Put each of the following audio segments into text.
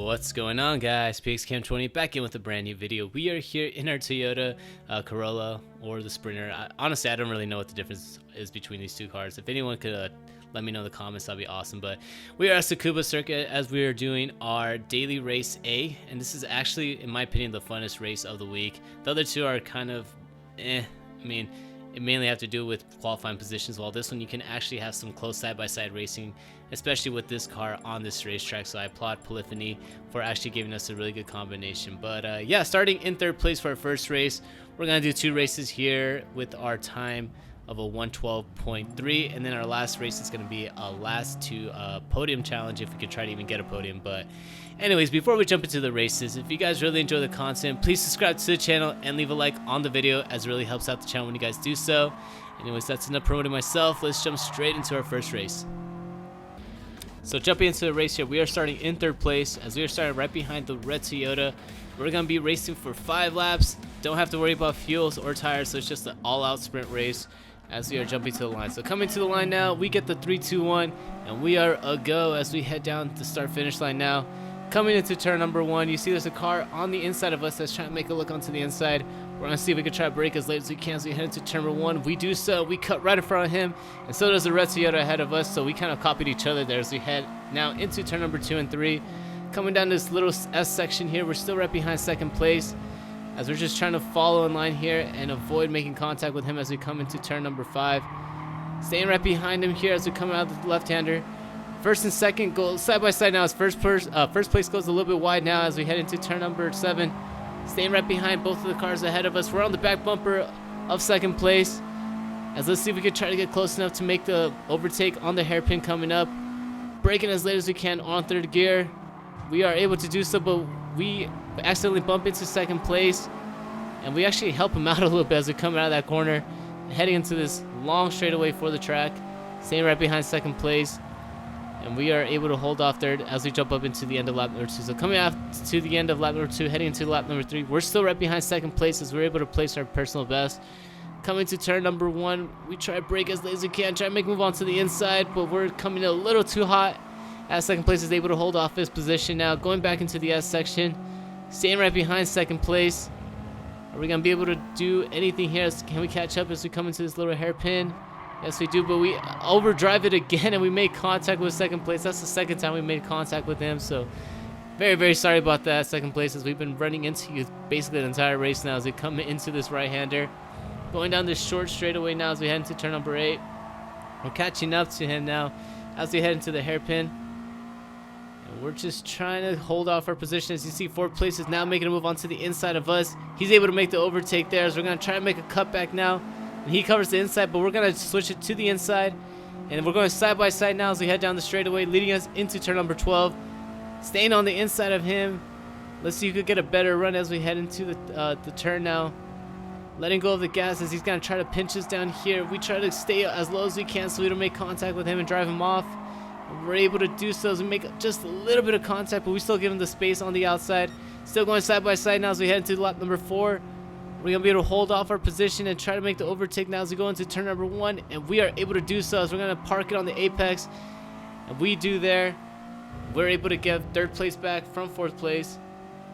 What's going on, guys? PXCam20 back in with a brand new video. We are here in our Toyota Corolla or the Sprinter. Honestly, I don't really know what the difference is between these two cars. If anyone could let me know in the comments, that'd be awesome. But we are at Tsukuba Circuit as we are doing our daily race A, and this is actually, in my opinion, the funnest race of the week. The other two are kind of I mean, it mainly have to do with qualifying positions, while this one you can actually have some close side-by-side racing, especially with this car on this racetrack. So I applaud Polyphony for actually giving us a really good combination. But yeah, starting in third place for our first race, we're gonna do two races here with our time of a 112.3, and then our last race is going to be a last two podium challenge, if we could try to even get a podium. But anyways, before we jump into the races, if you guys really enjoy the content, please subscribe to the channel and leave a like on the video, as it really helps out the channel when you guys do so. Anyways, that's enough promoting myself. Let's jump straight into our first race. So jumping into the race here, we are starting in third place as we are starting right behind the red Toyota. We're going to be racing for 5 laps. Don't have to worry about fuels or tires, so it's just an all-out sprint race as we are jumping to the line. So coming to the line now, we get the 3, 2, 1, and we are a go as we head down the start finish line now. Coming into turn number 1, you see there's a car on the inside of us that's trying to make a look onto the inside. We're gonna see if we can try to brake as late as we can as we head into turn number 1. We do so, we cut right in front of him, and so does the red Toyota ahead of us, so we kind of copied each other there as we head now into turn number 2 and 3. Coming down this little S section here, we're still right behind second place, as we're just trying to follow in line here and avoid making contact with him as we come into turn number 5. Staying right behind him here as we come out of the left-hander. First and second go side by side now as first place goes a little bit wide now as we head into turn number 7. Staying right behind both of the cars ahead of us. We're on the back bumper of second place. As let's see if we can try to get close enough to make the overtake on the hairpin coming up. Braking as late as we can on third gear. We are able to do so, but we accidentally bump into second place, and we actually help him out a little bit as we come out of that corner, heading into this long straightaway for the track, staying right behind second place, and we are able to hold off third as we jump up into the end of lap number 2. So coming out to the end of lap number 2, heading into lap number 3, we're still right behind second place as we're able to place our personal best. Coming to turn number 1, we try to brake as late as we can, try to make a move onto the inside, but we're coming a little too hot as second place is able to hold off his position now. Going back into the S section, staying right behind second place. Are we going to be able to do anything here? Can we catch up as we come into this little hairpin? Yes, we do, but we overdrive it again and we make contact with second place. That's the second time we made contact with him, so very, very sorry about that, second place, as we've been running into you basically the entire race now as we come into this right-hander. Going down this short straightaway now as we head into turn number 8. We're catching up to him now as we head into the hairpin. We're just trying to hold off our position. As you see, fourth place is now making a move onto the inside of us. He's able to make the overtake there as we're going to try to make a cutback now. And he covers the inside, but we're going to switch it to the inside. And we're going side by side now as we head down the straightaway, leading us into turn number 12. Staying on the inside of him. Let's see if we could get a better run as we head into the turn now. Letting go of the gas as he's going to try to pinch us down here. We try to stay as low as we can so we don't make contact with him and drive him off. We're able to do so as we make just a little bit of contact, but we still give him the space on the outside. Still going side by side now as we head into lap number 4. We're going to be able to hold off our position and try to make the overtake now as we go into turn number 1. And we are able to do so as we're going to park it on the apex. And we do there. We're able to get third place back from fourth place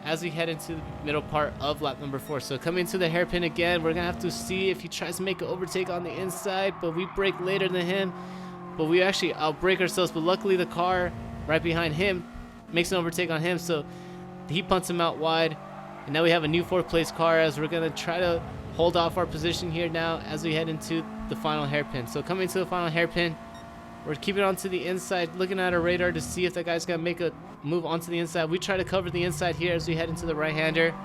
as we head into the middle part of lap number 4. So coming to the hairpin again, we're going to have to see if he tries to make an overtake on the inside, but we brake later than him. But we actually outbrake ourselves, but luckily the car right behind him makes an overtake on him, so he punts him out wide. And now we have a new fourth place car as we're going to try to hold off our position here now as we head into the final hairpin. So coming to the final hairpin, we're keeping on to the inside, looking at our radar to see if that guy's going to make a move onto the inside. We try to cover the inside here as we head into the right-hander.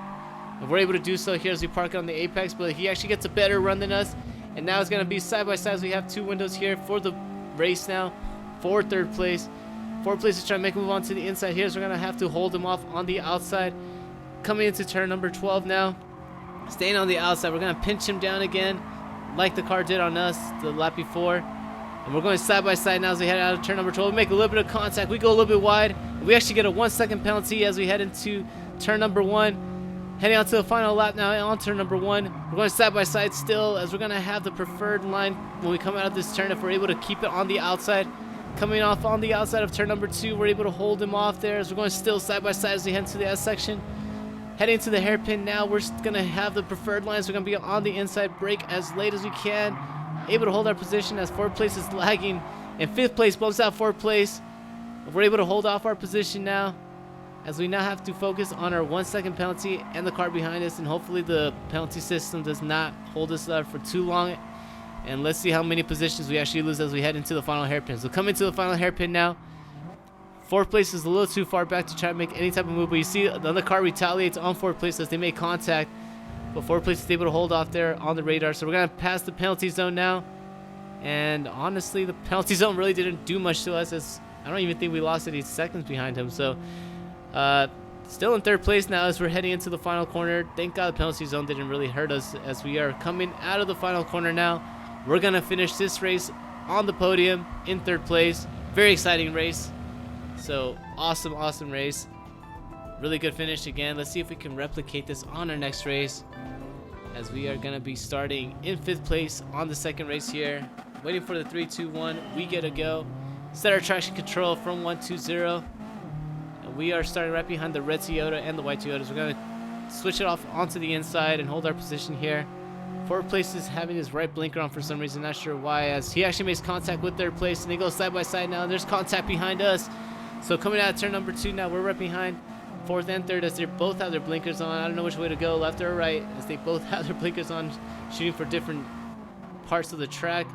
And we're able to do so here as we park it on the apex, but he actually gets a better run than us. And now it's going to be side by side as we have 2 windows here for the race now for third place. Fourth place is trying to make a move onto the inside here, so we're going to have to hold him off on the outside. Coming into turn number 12 now. Staying on the outside, we're going to pinch him down again like the car did on us the lap before. And we're going side by side now as we head out of turn number 12. We make a little bit of contact. We go a little bit wide. We actually get a 1-second penalty as we head into turn number 1. Heading on to the final lap now on turn number 1. We're going side by side still as we're going to have the preferred line when we come out of this turn if we're able to keep it on the outside. Coming off on the outside of turn number 2, we're able to hold him off there as we're going still side by side as we head to the S section. Heading to the hairpin now, we're going to have the preferred lines. We're going to be on the inside, brake as late as we can. Able to hold our position as 4th place is lagging. And 5th place bumps out 4th place. We're able to hold off our position now, as we now have to focus on our 1 second penalty and the car behind us. And hopefully the penalty system does not hold us up for too long. And let's see how many positions we actually lose as we head into the final hairpin. So coming to the final hairpin now. 4th place is a little too far back to try to make any type of move. But you see the other car retaliates on 4th place as they make contact. But 4th place is able to hold off there on the radar. So we're going to pass the penalty zone now. And honestly, the penalty zone really didn't do much to us, as I don't even think we lost any seconds behind him. So still in 3rd place now as we're heading into the final corner. Thank God the penalty zone didn't really hurt us as we are coming out of the final corner now. We're going to finish this race on the podium in 3rd place. Very exciting race. So awesome race. Really good finish again. Let's see if we can replicate this on our next race, as we are going to be starting in 5th place on the 2nd race here. Waiting for the 3, 2, 1. We get a go. Set our traction control from 1, 2, 0. And we are starting right behind the red Toyota and the white Toyotas. We're going to switch it off onto the inside and hold our position here. 4th place is having his right blinker on for some reason, not sure why, as he actually makes contact with 3rd place, and they go side by side now. There's contact behind us. So coming out of turn number 2 now, we're right behind 4th and 3rd as they both have their blinkers on. I don't know which way to go, left or right, as they both have their blinkers on, shooting for different parts of the track.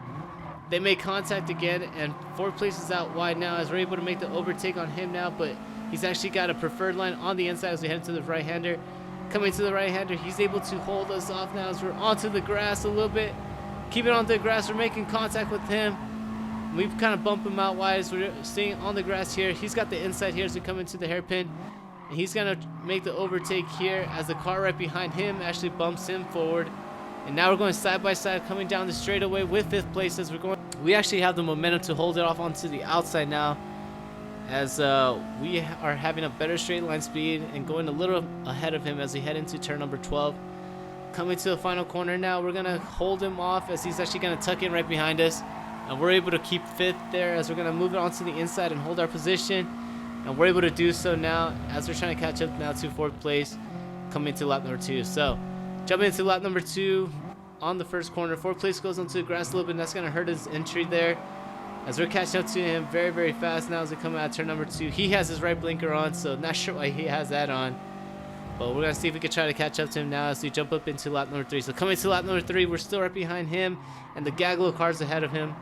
They make contact again, and 4th place is out wide now as we're able to make the overtake on him now, but he's actually got a preferred line on the inside as we head to the right-hander. Coming to the right-hander, he's able to hold us off now as we're onto the grass a little bit. Keeping on the grass, we're making contact with him. We've kind of bumped him out wide as we're staying on the grass here. He's got the inside here as we come into the hairpin. And he's going to make the overtake here as the car right behind him actually bumps him forward. And now we're going side by side coming down the straightaway with 5th place as we're going. We actually have the momentum to hold it off onto the outside now, as we are having a better straight line speed and going a little ahead of him as we head into turn number 12. Coming to the final corner now, we're going to hold him off as he's actually going to tuck in right behind us. And we're able to keep 5th there as we're going to move it onto the inside and hold our position. And we're able to do so now as we're trying to catch up now to 4th place coming to lap number 2. So jumping into lap number 2 on the first corner. 4th place goes onto the grass a little bit, and that's going to hurt his entry there, as we're catching up to him very fast now as we come out of turn number 2. He has his right blinker on, so not sure why he has that on. But we're going to see if we can try to catch up to him now as we jump up into lap number 3. So coming to lap number 3, we're still right behind him, and the gaggle of cars ahead of him,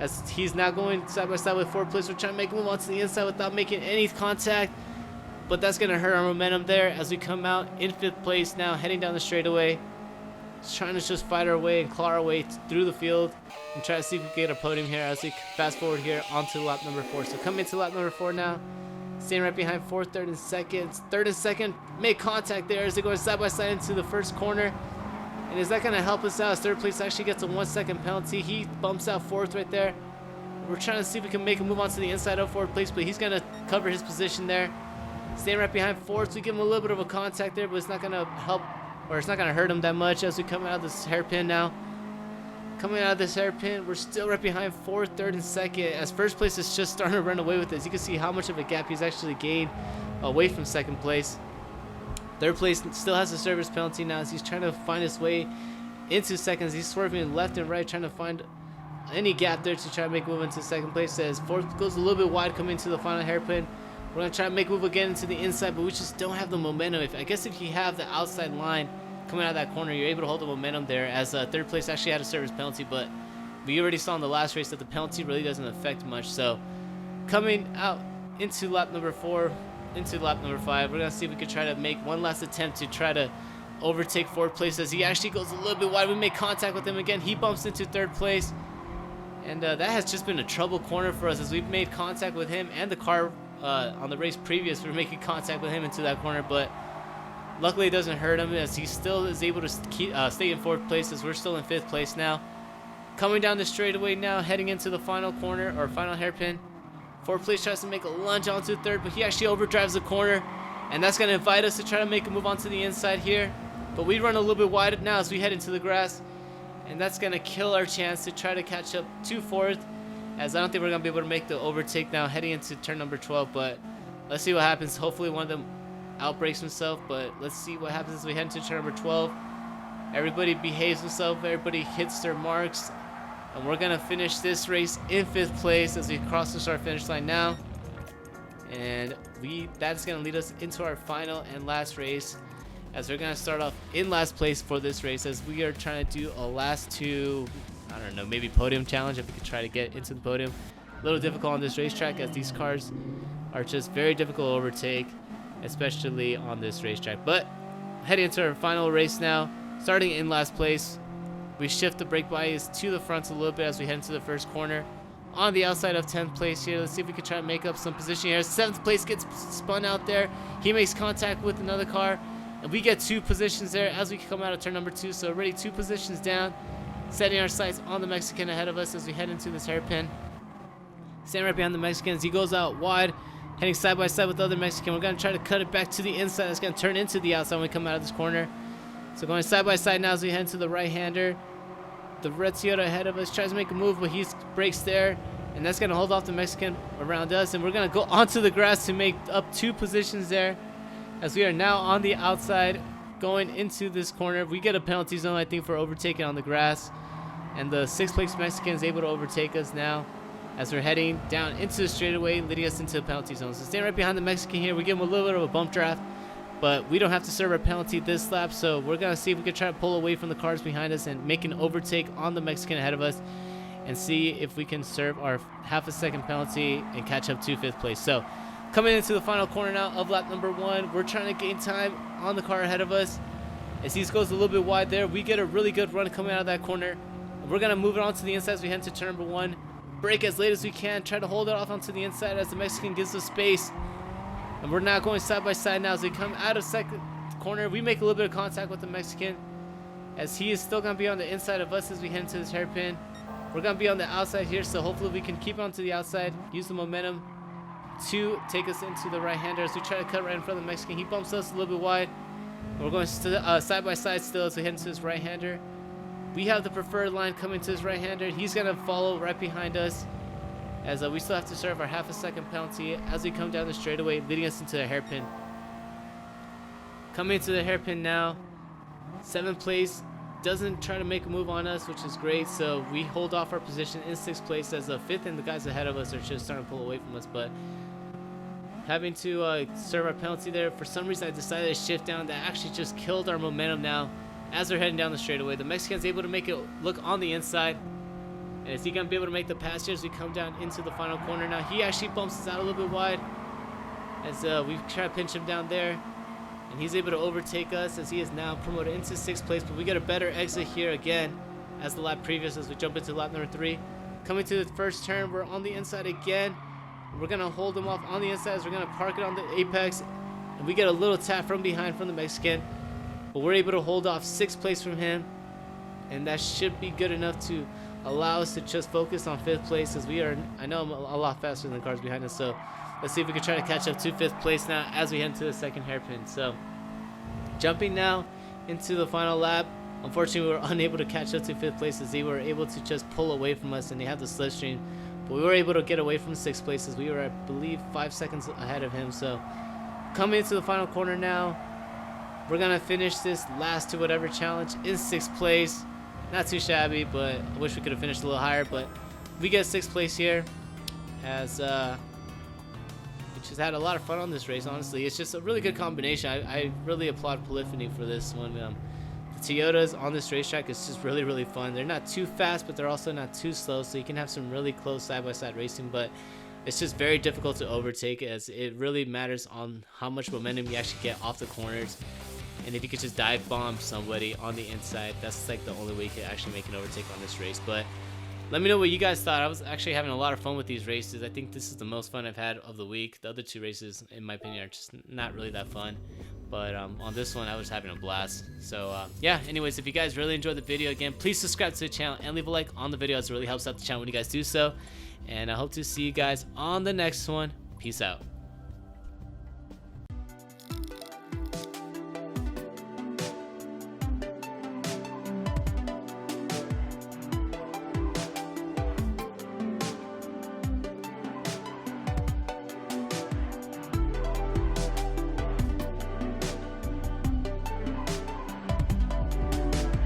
as he's now going side by side with 4th place. We're trying to make a move onto the inside without making any contact, but that's going to hurt our momentum there as we come out in 5th place now, heading down the straightaway. Just trying to just fight our way and claw our way through the field and try to see if we can get a podium here as we fast forward here onto lap number 4. So coming into lap number 4 now, staying right behind 4th, 3rd, and 2nd. 3rd and 2nd make contact there as they go side by side into the first corner. And is that going to help us out as 3rd place actually gets a 1 second penalty? He bumps out 4th right there. We're trying to see if we can make a move onto the inside of 4th place, but he's going to cover his position there. Staying right behind 4th, so we give him a little bit of a contact there, but it's not going to help, or it's not going to hurt him that much as we come out of this hairpin now. Coming out of this hairpin, we're still right behind 4th, 3rd, and 2nd, as 1st place is just starting to run away with this. You can see how much of a gap he's actually gained away from 2nd place. 3rd place still has a service penalty now as he's trying to find his way into 2nd. He's swerving left and right, trying to find any gap there to try to make a move into 2nd place. As 4th goes a little bit wide coming into the final hairpin. We're going to try to make a move again into the inside, but we just don't have the momentum. I guess if you have the outside line coming out of that corner, you're able to hold the momentum there, as 3rd place actually had a service penalty, but we already saw in the last race that the penalty really doesn't affect much. So coming out into lap number 4, into lap number 5, we're going to see if we can try to make one last attempt to try to overtake 4th place, as he actually goes a little bit wide. We make contact with him again. He bumps into 3rd place, and that has just been a trouble corner for us as we've made contact with him and the car on the race previous. We were making contact with him into that corner, but luckily it doesn't hurt him as he still is able to stay in 4th place, as we're still in 5th place now. Coming down the straightaway now, heading into the final corner, or final hairpin. 4th place tries to make a lunge onto 3rd, but he actually overdrives the corner, and that's going to invite us to try to make a move onto the inside here. But we run a little bit wide now as we head into the grass, and that's going to kill our chance to try to catch up to 4th as I don't think we're gonna be able to make the overtake now heading into turn number 12, but let's see what happens. Hopefully one of them outbreaks himself, but let's see what happens as we head into turn number 12. Everybody behaves themselves, everybody hits their marks, and we're gonna finish this race in 5th place as we cross the start finish line now. And that's gonna lead us into our final and last race, as we're gonna start off in last place for this race, as we are trying to do a last 2, I don't know, maybe podium challenge if we could try to get into the podium. A little difficult on this racetrack, as these cars are just very difficult to overtake, especially on this racetrack. But heading into our final race now, starting in last place. We shift the brake bias to the front a little bit as we head into the first corner. On the outside of 10th place here, let's see if we can try to make up some position here. 7th place gets spun out there. He makes contact with another car, and we get 2 positions there as we come out of turn number 2. So already 2 positions down, setting our sights on the Mexican ahead of us as we head into this hairpin. Standing right behind the Mexicans, he goes out wide, heading side by side with the other Mexican. We're going to try to cut it back to the inside. That's going to turn into the outside when we come out of this corner. So going side by side now as we head to the right-hander. The red Toyota ahead of us tries to make a move, but he breaks there, and that's going to hold off the Mexican around us. And we're going to go onto the grass to make up 2 positions there, as we are now on the outside going into this corner. We get a penalty zone, I think, for overtaking on the grass, and the 6th place Mexican is able to overtake us now as we're heading down into the straightaway, leading us into the penalty zone. So staying right behind the Mexican here, we give him a little bit of a bump draft, but we don't have to serve a penalty this lap, so we're going to see if we can try to pull away from the cars behind us and make an overtake on the Mexican ahead of us, and see if we can serve our half a second penalty and catch up to 5th place. So coming into the final corner now of lap number 1, we're trying to gain time on the car ahead of us. As he goes a little bit wide there, we get a really good run coming out of that corner. We're going to move it on to the inside as we head to turn number 1. Brake as late as we can, try to hold it off onto the inside as the Mexican gives us space. And we're now going side by side now as we come out of second corner. We make a little bit of contact with the Mexican, as he is still going to be on the inside of us as we head into this hairpin. We're going to be on the outside here, so hopefully we can keep on to the outside, use the momentum to take us into the right-hander as we try to cut right in front of the Mexican. He bumps us a little bit wide. We're going side by side still as we head into this right-hander. We have the preferred line coming to his right-hander. He's going to follow right behind us, as we still have to serve our half a second penalty as we come down the straightaway, leading us into the hairpin. Coming into the hairpin now, 7th place doesn't try to make a move on us, which is great. So we hold off our position in 6th place, as the 5th and the guys ahead of us are just starting to pull away from us. But having to serve our penalty there, for some reason I decided to shift down. That actually just killed our momentum now as they're heading down the straightaway. The Mexican's able to make it look on the inside. And is he going to be able to make the pass here as we come down into the final corner now? He actually bumps us out a little bit wide as we try to pinch him down there. And he's able to overtake us as he is now promoted into 6th place. But we get a better exit here again as the lap previous, as we jump into lap number 3. Coming to the first turn, we're on the inside again. We're going to hold him off on the inside as we're going to park it on the apex. And we get a little tap from behind from the Mexican. But we're able to hold off 6th place from him. And that should be good enough to allow us to just focus on 5th place, as we are, I know I'm a lot faster than the cars behind us. So let's see if we can try to catch up to 5th place now as we head into the second hairpin. So jumping now into the final lap. Unfortunately, we were unable to catch up to 5th place, as they were able to just pull away from us and they had the slipstream. But we were able to get away from 6th place, as we were, I believe, 5 seconds ahead of him. So coming into the final corner now, we're going to finish this last to whatever challenge in 6th place. Not too shabby, but I wish we could have finished a little higher. But we get 6th place here, as we just had a lot of fun on this race. Honestly, it's just a really good combination. I really applaud Polyphony for this one. The Toyotas on this racetrack is just really fun. They're not too fast, but they're also not too slow, so you can have some really close side-by-side racing. But it's just very difficult to overtake, as it really matters on how much momentum you actually get off the corners. And if you could just dive bomb somebody on the inside, that's like the only way you can actually make an overtake on this race. But let me know what you guys thought. I was actually having a lot of fun with these races. I think this is the most fun I've had of the week. The other 2 races, in my opinion, are just not really that fun. But on this one, I was having a blast. So yeah, anyways, if you guys really enjoyed the video, again, please subscribe to the channel and leave a like on the video, as it really helps out the channel when you guys do so. And I hope to see you guys on the next one. Peace out.